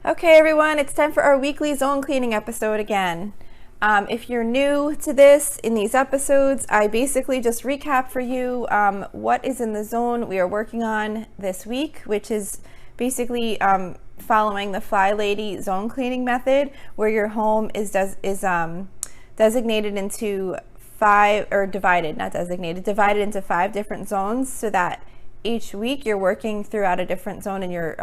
Okay, everyone, it's time for our weekly zone cleaning episode again. If you're new to this, in these episodes, I basically just recap for you what is in the zone we are working on this week, which is basically following the Fly Lady zone cleaning method, where your home is designated into divided into 5 different zones, so that each week you're working throughout a different zone in your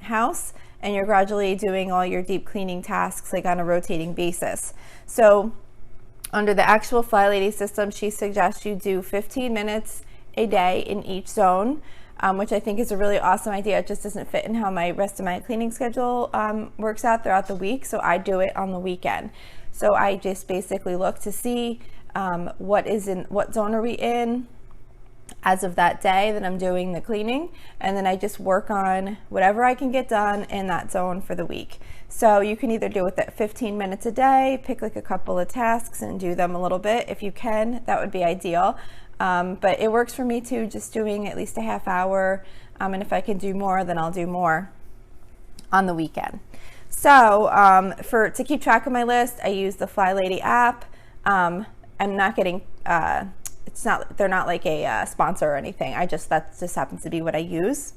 house, and you're gradually doing all your deep cleaning tasks like on a rotating basis. So under the actual Fly Lady system, she suggests you do 15 minutes a day in each zone, which I think is a really awesome idea. It just doesn't fit in how my rest of my cleaning schedule works out throughout the week, so I do it on the weekend. So I just basically look to see what zone are we in as of that day that I'm doing the cleaning, and then I just work on whatever I can get done in that zone for the week. So you can either do it at 15 minutes a day, pick like a couple of tasks and do them a little bit. If you can, that would be ideal. But it works for me too, just doing at least a half hour. And if I can do more, then I'll do more on the weekend. So to keep track of my list, I use the Fly Lady app. I'm not getting they're not like a sponsor or anything. That just happens to be what I use,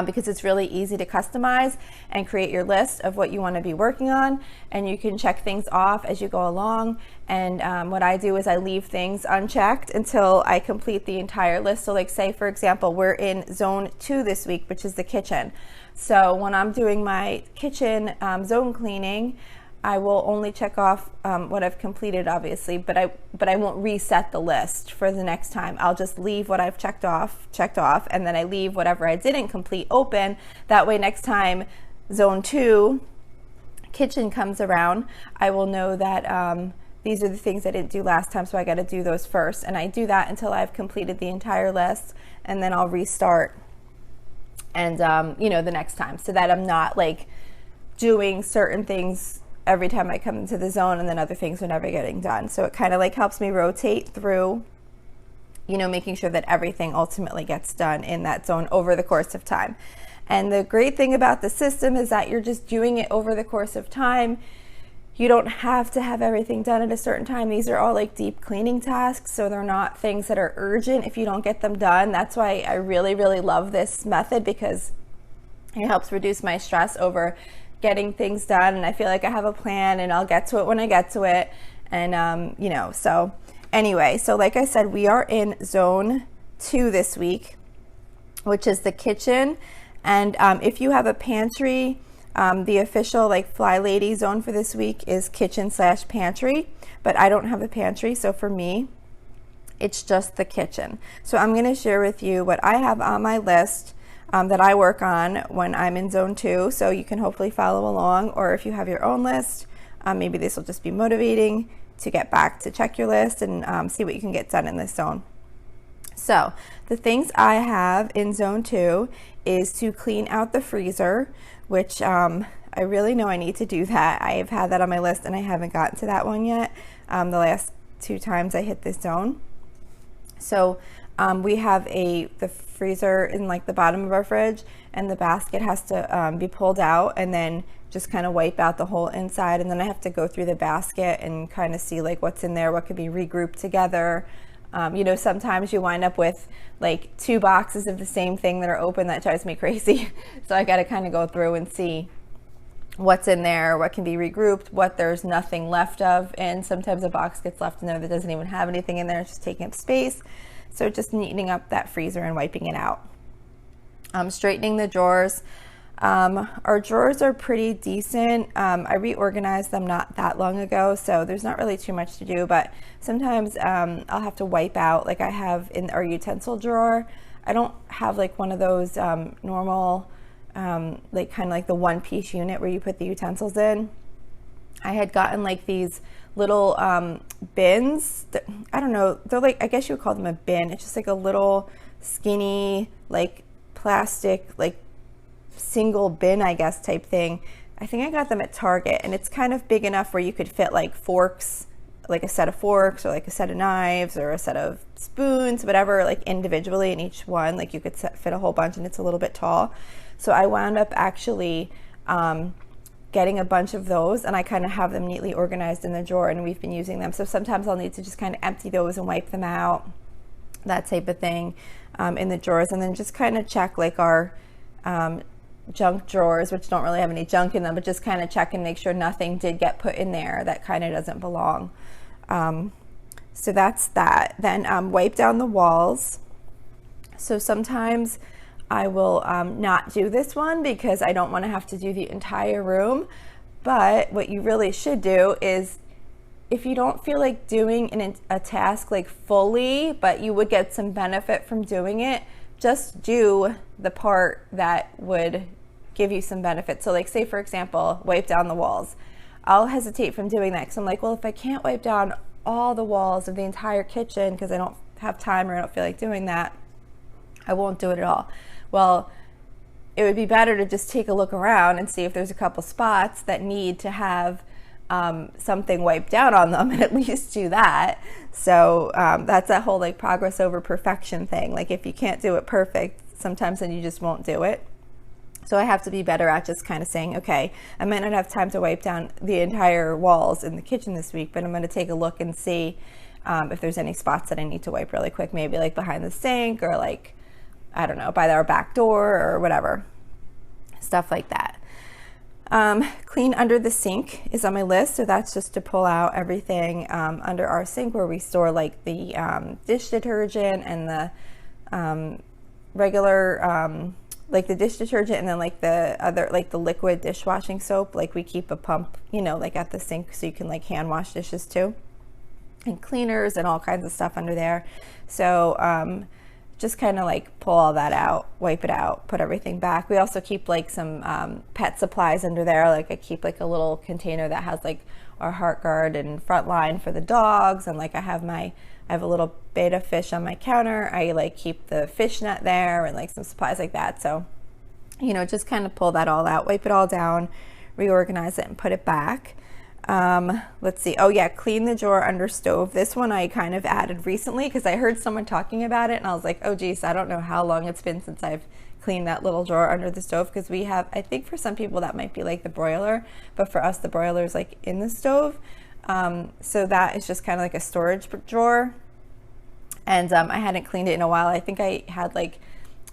because it's really easy to customize and create your list of what you want to be working on, and you can check things off as you go along. And what I do is I leave things unchecked until I complete the entire list. So like, say for example, we're in zone 2 this week, which is the kitchen. So when I'm doing my kitchen zone cleaning, I will only check off what I've completed, obviously, but I won't reset the list for the next time. I'll just leave what I've checked off, and then I leave whatever I didn't complete open. That way, next time zone 2, kitchen, comes around, I will know that these are the things I didn't do last time, so I got to do those first. And I do that until I've completed the entire list, and then I'll restart and the next time, so that I'm not like doing certain things every time I come into the zone and then other things are never getting done. So it kind of like helps me rotate through, making sure that everything ultimately gets done in that zone over the course of time. And the great thing about the system is that you're just doing it over the course of time. You don't have to have everything done at a certain time. These are all like deep cleaning tasks, so they're not things that are urgent if you don't get them done. That's why I really, really love this method, because it helps reduce my stress over getting things done, and I feel like I have a plan and I'll get to it when I get to it. And so anyway, so like I said, we are in zone 2 this week, which is the kitchen. And if you have a pantry, the official like Fly Lady zone for this week is kitchen/pantry, but I don't have a pantry, so for me it's just the kitchen. So I'm going to share with you what I have on my list that I work on when I'm in zone 2, so you can hopefully follow along. Or if you have your own list, maybe this will just be motivating to get back to check your list and see what you can get done in this zone. So the things I have in zone 2 is to clean out the freezer, which I really know I need to do that. I have had that on my list and I haven't gotten to that one yet, the last 2 times I hit this zone. So we have the freezer in like the bottom of our fridge, and the basket has to be pulled out and then just kind of wipe out the whole inside, and then I have to go through the basket and kind of see like what's in there, what could be regrouped together. Sometimes you wind up with like 2 boxes of the same thing that are open. That drives me crazy. So I got to kind of go through and see what's in there, what can be regrouped, what there's nothing left of. And sometimes a box gets left in there that doesn't even have anything in there, it's just taking up space. So just neatening up that freezer and wiping it out. Straightening the drawers. Our drawers are pretty decent. I reorganized them not that long ago, so there's not really too much to do, but sometimes I'll have to wipe out, like I have in our utensil drawer. I don't have like one of those normal, like kind of like the one-piece unit where you put the utensils in. I had gotten like these little bins that, I don't know, they're like, I guess you would call them a bin. It's just like a little skinny like plastic like single bin, I guess, type thing. I think I got them at Target, and it's kind of big enough where you could fit like forks, like a set of forks or like a set of knives or a set of spoons, whatever, like individually in each one. Like you could fit a whole bunch, and it's a little bit tall. So I wound up actually getting a bunch of those, and I kind of have them neatly organized in the drawer, and we've been using them. So sometimes I'll need to just kind of empty those and wipe them out, that type of thing, in the drawers. And then just kind of check like our junk drawers, which don't really have any junk in them, but just kind of check and make sure nothing did get put in there that kind of doesn't belong. So that's that. Then wipe down the walls. So sometimes I will not do this one because I don't want to have to do the entire room. But what you really should do is, if you don't feel like doing a task like fully, but you would get some benefit from doing it, just do the part that would give you some benefit. So like, say for example, wipe down the walls. I'll hesitate from doing that because I'm like, well, if I can't wipe down all the walls of the entire kitchen because I don't have time or I don't feel like doing that, I won't do it at all. Well, it would be better to just take a look around and see if there's a couple spots that need to have something wiped down on them, and at least do that. So that's that whole like progress over perfection thing. Like if you can't do it perfect, sometimes then you just won't do it. So I have to be better at just kind of saying, okay, I might not have time to wipe down the entire walls in the kitchen this week, but I'm going to take a look and see if there's any spots that I need to wipe really quick, maybe like behind the sink or like, I don't know, by our back door or whatever, stuff like that. Clean under the sink is on my list. So that's just to pull out everything under our sink where we store like the dish detergent and the regular, like the dish detergent, and then like the other, like the liquid dishwashing soap. Like we keep a pump, you know, like at the sink so you can like hand wash dishes too, and cleaners and all kinds of stuff under there. So, just kind of like pull all that out, wipe it out, put everything back. We also keep like some pet supplies under there. Like I keep like a little container that has like our HeartGuard and Frontline for the dogs, and like I have a little betta fish on my counter. I like keep the fish net there and like some supplies like that. So, you know, just kind of pull that all out, wipe it all down, reorganize it and put it back. Let's see. Oh yeah, clean the drawer under stove. This one I kind of added recently because I heard someone talking about it and I was like, oh geez, I don't know how long it's been since I've cleaned that little drawer under the stove, because we have, I think for some people that might be like the broiler, but for us the broiler is like in the stove. So that is just kind of like a storage drawer, and I hadn't cleaned it in a while. I think I had like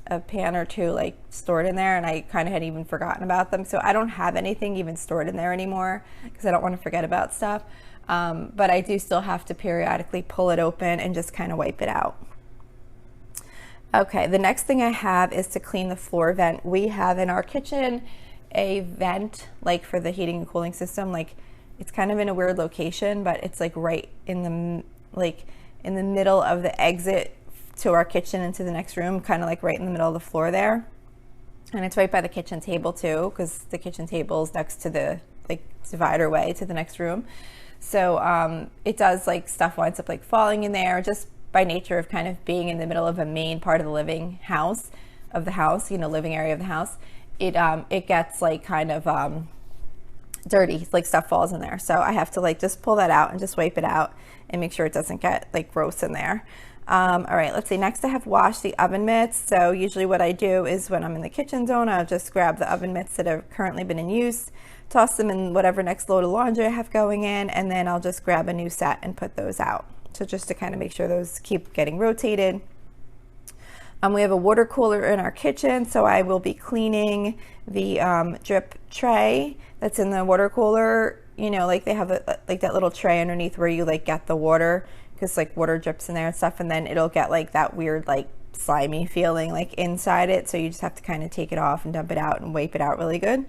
a pan or two like stored in there, and I kind of had even forgotten about them. So I don't have anything even stored in there anymore because I don't want to forget about stuff. But I do still have to periodically pull it open and just kind of wipe it out. Okay, the next thing I have is to clean the floor vent. We have in our kitchen a vent like for the heating and cooling system. Like it's kind of in a weird location, but it's like right in the middle of the exit to our kitchen into the next room, kind of like right in the middle of the floor there. And it's right by the kitchen table too, because the kitchen table is next to the like divider way to the next room. So it does like stuff winds up like falling in there just by nature of kind of being in the middle of a main part of the living house of the house, you know, living area of the house. It gets like kind of dirty, like stuff falls in there. So I have to like just pull that out and just wipe it out and make sure it doesn't get like gross in there. All right, let's see. Next I have washed the oven mitts. So usually what I do is when I'm in the kitchen zone, I'll just grab the oven mitts that have currently been in use, toss them in whatever next load of laundry I have going in, and then I'll just grab a new set and put those out. So just to kind of make sure those keep getting rotated. We have a water cooler in our kitchen, so I will be cleaning the drip tray that's in the water cooler. You know, like they have like that little tray underneath where you like get the water, because like water drips in there and stuff, and then it'll get like that weird like slimy feeling like inside it. So you just have to kind of take it off and dump it out and wipe it out really good.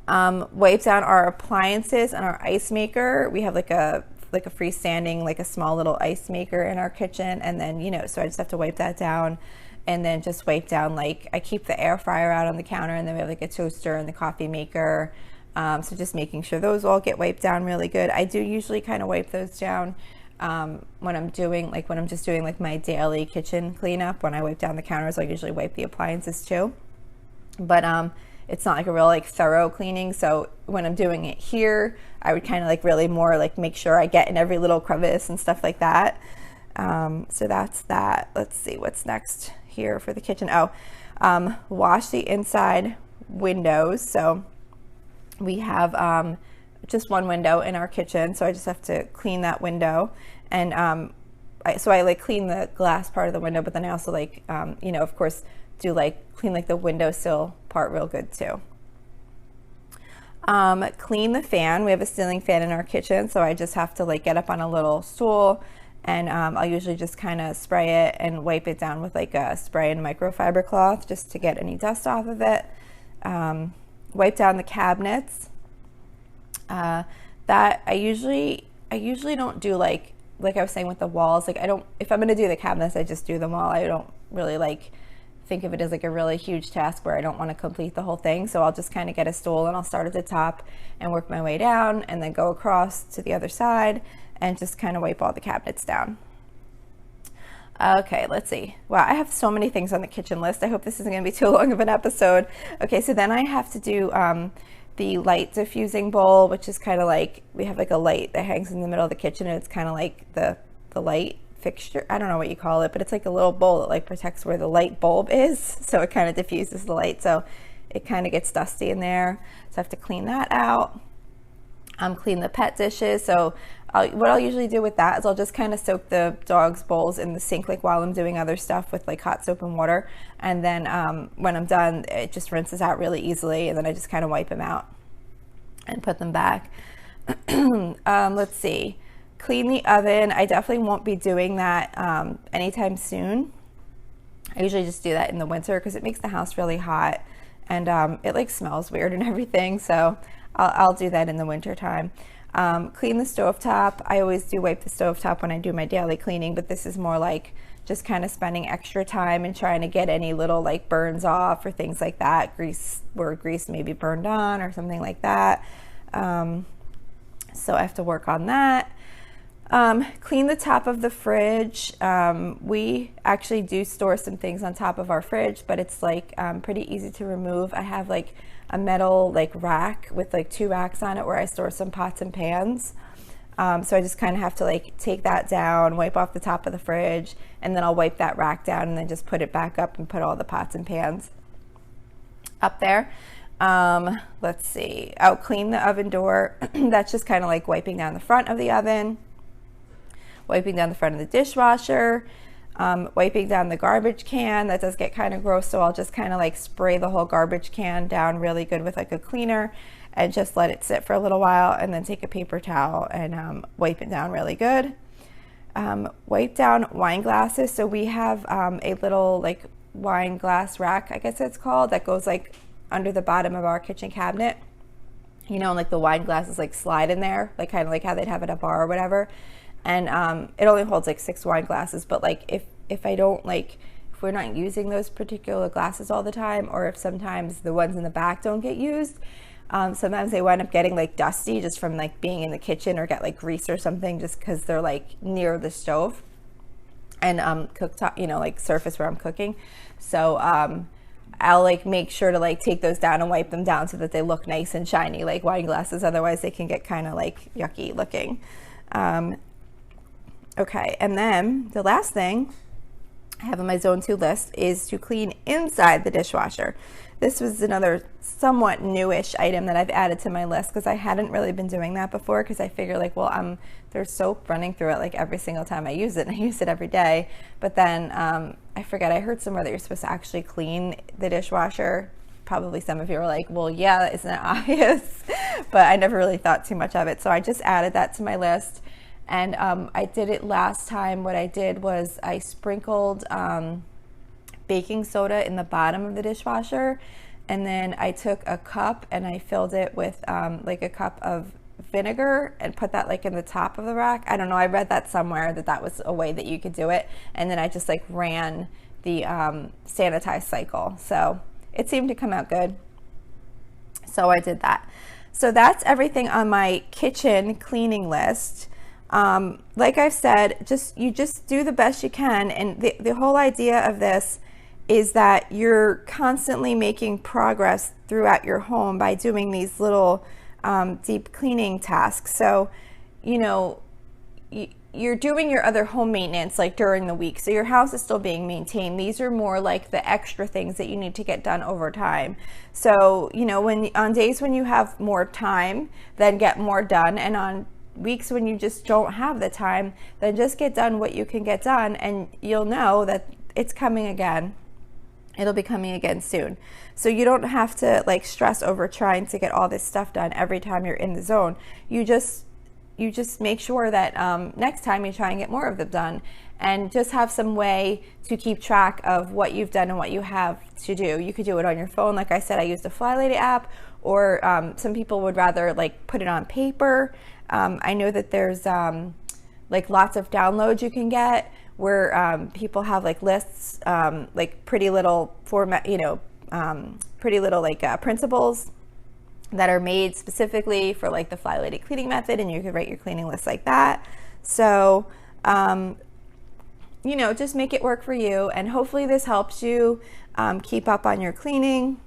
Wipe down our appliances and our ice maker. We have like a freestanding, like a small little ice maker in our kitchen, and then, you know, so I just have to wipe that down, and then just wipe down, like I keep the air fryer out on the counter, and then we have like a toaster and the coffee maker. So just making sure those all get wiped down really good. I do usually kind of wipe those down when I'm just doing like my daily kitchen cleanup. When I wipe down the counters, I usually wipe the appliances too. But it's not like a real like thorough cleaning. So when I'm doing it here, I would kind of like really more like make sure I get in every little crevice and stuff like that. So that's that. Let's see what's next here for the kitchen. Wash the inside windows. So we have just one window in our kitchen, so I just have to clean that window. And so I like clean the glass part of the window, but then I also like, you know, of course, do like clean like the windowsill part real good too. Clean the fan. We have a ceiling fan in our kitchen, so I just have to like get up on a little stool, and I'll usually just kind of spray it and wipe it down with like a spray and microfiber cloth just to get any dust off of it. Wipe down the cabinets. That I usually don't do like I was saying with the walls. Like if I'm gonna do the cabinets, I just do them all. I don't really like think of it as like a really huge task where I don't want to complete the whole thing. So I'll just kind of get a stool and I'll start at the top and work my way down and then go across to the other side and just kind of wipe all the cabinets down. Okay, let's see. Wow, I have so many things on the kitchen list. I hope this isn't going to be too long of an episode. Okay, so then I have to do the light diffusing bowl, which is kind of like, we have like a light that hangs in the middle of the kitchen, and it's kind of like the light fixture. I don't know what you call it, but it's like a little bowl that like protects where the light bulb is, so it kind of diffuses the light, so it kind of gets dusty in there, so I have to clean that out. Clean the pet dishes. So what I'll usually do with that is I'll just kind of soak the dog's bowls in the sink like while I'm doing other stuff with like hot soap and water, and then when I'm done, it just rinses out really easily, and then I just kind of wipe them out and put them back. Let's see. Clean the oven. I definitely won't be doing that anytime soon. I usually just do that in the winter because it makes the house really hot, and it like smells weird and everything, so I'll do that in the winter time. Clean the stovetop. I always do wipe the stovetop when I do my daily cleaning, but this is more like just kind of spending extra time and trying to get any little like burns off or things like that, grease where grease may be burned on or something like that. So I have to work on that. Clean the top of the fridge. We actually do store some things on top of our fridge, but it's like pretty easy to remove. I have like a metal like rack with like 2 racks on it where I store some pots and pans. So I just kind of have to like take that down, wipe off the top of the fridge, and then I'll wipe that rack down and then just put it back up and put all the pots and pans up there. Let's see. I'll clean the oven door. That's just kind of like wiping down the front of the oven, wiping down the front of the dishwasher, wiping down the garbage can. That does get kind of gross, so I'll just kind of like spray the whole garbage can down really good with like a cleaner and just let it sit for a little while, and then take a paper towel and wipe it down really good. Wipe down wine glasses. So we have a little like wine glass rack, I guess it's called, that goes like under the bottom of our kitchen cabinet. You know, like the wine glasses like slide in there, like kind of like how they'd have at a bar or whatever. And it only holds like 6 wine glasses, but like if I don't like, if we're not using those particular glasses all the time, or if sometimes the ones in the back don't get used, sometimes they wind up getting like dusty just from like being in the kitchen, or get like grease or something just because they're like near the stove and cooktop, you know, like surface where I'm cooking. So I'll like make sure to like take those down and wipe them down so that they look nice and shiny like wine glasses. Otherwise they can get kind of like yucky looking. Okay, and then the last thing I have on my Zone 2 list is to clean inside the dishwasher. This was another somewhat newish item that I've added to my list because I hadn't really been doing that before, because I figure like, well, there's soap running through it like every single time I use it, and I use it every day. But then I forget, I heard somewhere that you're supposed to actually clean the dishwasher. Probably some of you are like, well, yeah, isn't it obvious? But I never really thought too much of it. So I just added that to my list. And I did it last time. What I did was I sprinkled baking soda in the bottom of the dishwasher, and then I took a cup and I filled it with like a cup of vinegar and put that like in the top of the rack. I don't know, I read that somewhere that was a way that you could do it, and then I just like ran the sanitize cycle, so it seemed to come out good, so I did that. So that's everything on my kitchen cleaning list. Like I've said, you just do the best you can, and the whole idea of this is that you're constantly making progress throughout your home by doing these little deep cleaning tasks. So, you know, you're doing your other home maintenance like during the week, so your house is still being maintained. These are more like the extra things that you need to get done over time. So, you know, when on days when you have more time, then get more done, and on weeks when you just don't have the time, then just get done what you can get done, and you'll know that it's coming again. It'll be coming again soon. So you don't have to like stress over trying to get all this stuff done every time you're in the zone. You just make sure that next time you try and get more of them done, and just have some way to keep track of what you've done and what you have to do. You could do it on your phone. Like I said, I used the FlyLady app, or some people would rather like put it on paper. I know that there's like lots of downloads you can get where people have like lists, like pretty little format, you know, pretty little like principles that are made specifically for like the FlyLady cleaning method, and you could write your cleaning list like that. So, you know, just make it work for you, and hopefully this helps you keep up on your cleaning.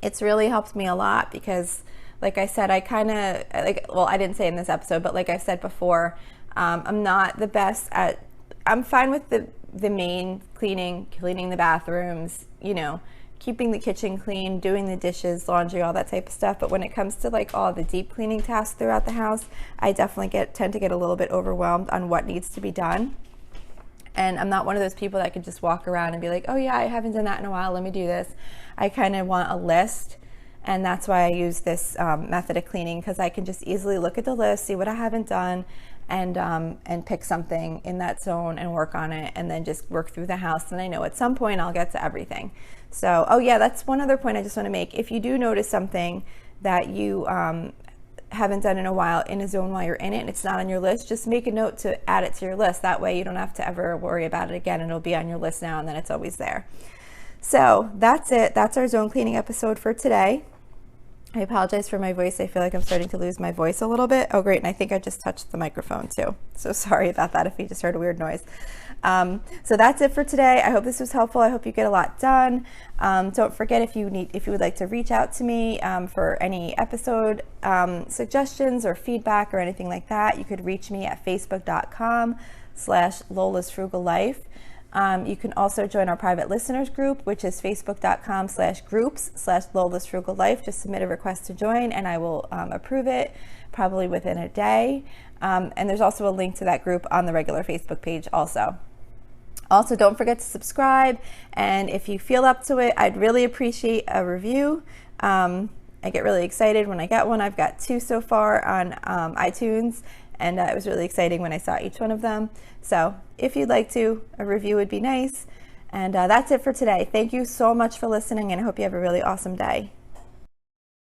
It's really helped me a lot because, like I said, I kind of like, well, I didn't say in this episode, but like I said before, I'm not the best at, I'm fine with the main cleaning the bathrooms, you know, keeping the kitchen clean, doing the dishes, laundry, all that type of stuff. But when it comes to like all the deep cleaning tasks throughout the house, I definitely tend to get a little bit overwhelmed on what needs to be done. And I'm not one of those people that could just walk around and be like, oh yeah, I haven't done that in a while, let me do this. I kind of want a list. And that's why I use this method of cleaning, because I can just easily look at the list, see what I haven't done, and pick something in that zone and work on it, and then just work through the house. And I know at some point I'll get to everything. So, oh yeah, that's one other point I just want to make. If you do notice something that you haven't done in a while in a zone while you're in it and it's not on your list, just make a note to add it to your list. That way you don't have to ever worry about it again, and it'll be on your list now, and then it's always there. So that's it. That's our zone cleaning episode for today. I apologize for my voice. I feel like I'm starting to lose my voice a little bit. Oh, great. And I think I just touched the microphone too. So sorry about that if you just heard a weird noise. So that's it for today. I hope this was helpful. I hope you get a lot done. Don't forget, if you would like to reach out to me for any episode suggestions or feedback or anything like that, you could reach me at facebook.com/Lola's Frugal Life. You can also join our private listeners group, which is facebook.com/groups/Lola's Frugal Life. Just submit a request to join and I will approve it probably within a day. And there's also a link to that group on the regular Facebook page also. Also, don't forget to subscribe. And if you feel up to it, I'd really appreciate a review. I get really excited when I get one. I've got 2 so far on iTunes. And it was really exciting when I saw each one of them. So if you'd like to, a review would be nice. And that's it for today. Thank you so much for listening, and I hope you have a really awesome day.